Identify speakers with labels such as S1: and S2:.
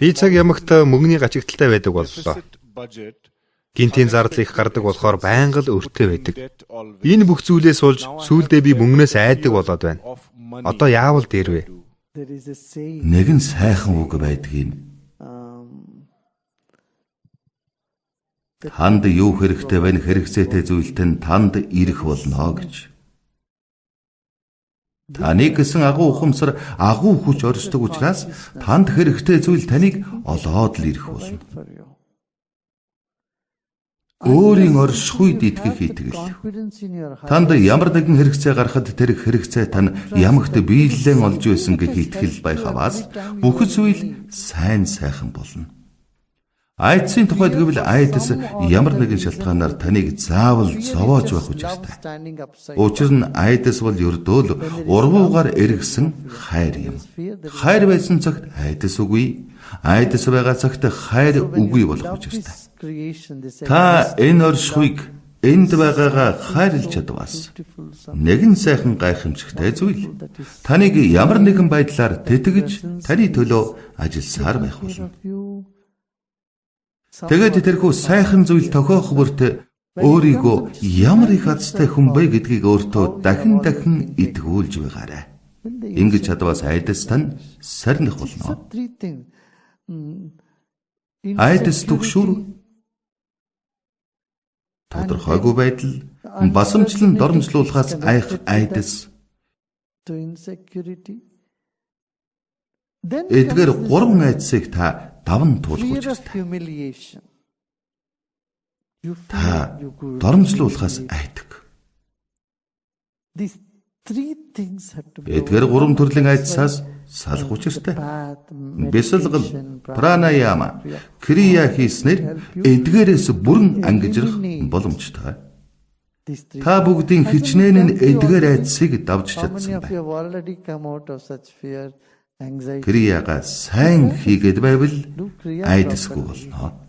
S1: Би цаг ямагт мөнгөний гачигдaltaй байдаг боллоо. Гинтийн зардал их гардаг болохоор байнга л өртөө байдаг. Энэ бүх зүйлээс болж сүүлдээ би мөнгнөөс айдаг болоод байна. Одоо яавал дээр вэ?
S2: Нэгэн сайхан үг байдгийг. Танд юу хэрэгтэй байна, хэрэгцээтэй зүйлтэй нь танд ирэх болно гэж. Таны гэсэн агуу ухамсар агуу хүч оршдог учраас танд хэрэгтэй зүйл таныг олоод л ирэх болно. Өөрийн оршихуйд итгэх итгэл. Танд ямар нэгэн хэрэгцээ гарахад тэр хэрэгцээ тань ямагт биелэн олж байсан гэх итгэл байхаваас бүх зүйл сайн сайхан болно. Айдсын тухайд гэвэл айдас ямар нэгэн шалтгаанаар таныг заавал зовоож байх учиртай. Учир нь айдас бол ердөө л ургуугаар эргэсэн хайр юм. Хайр байсан цагт айдас үгүй, айдас байгаа цагт хайр үгүй болох учиртай. Та энэ оршихуйг энд байгаагаа хайрлж чадвас. Нэгэн сайхан гайхамшигтай зүйл. Таныг ямар нэгэн байдлаар тэтгэж таны төлөө ажилласаар байх болно. Тэгээд тэрхүү сайхан зүйл тохиох бүрт өөрийгөө ямар их азтай хүн бэ гэдгийг өөртөө дахин итгүүлж байгаарай. Ингэж чадвас айдас тань сарних болно. Айдас түгшүүр тодорхойгүй байдал, басамжлан доромжлуулахаас айх айдас. Эдгээр гурван айдсыг та даван туулах учиртай. Та доромжлуулахаас айдаг. Эдгээр гурван төрлийн айдсаас салах учиртай. Бясалгал, пранаяма, крия хийснээр эдгээрээс бүрэн ангижрах боломжтой. Та бүгдийн хичнээн нь эдгээр айдсыг давж чадсан байна. Крияга сайн хийгээд байвал айдасгүй болно.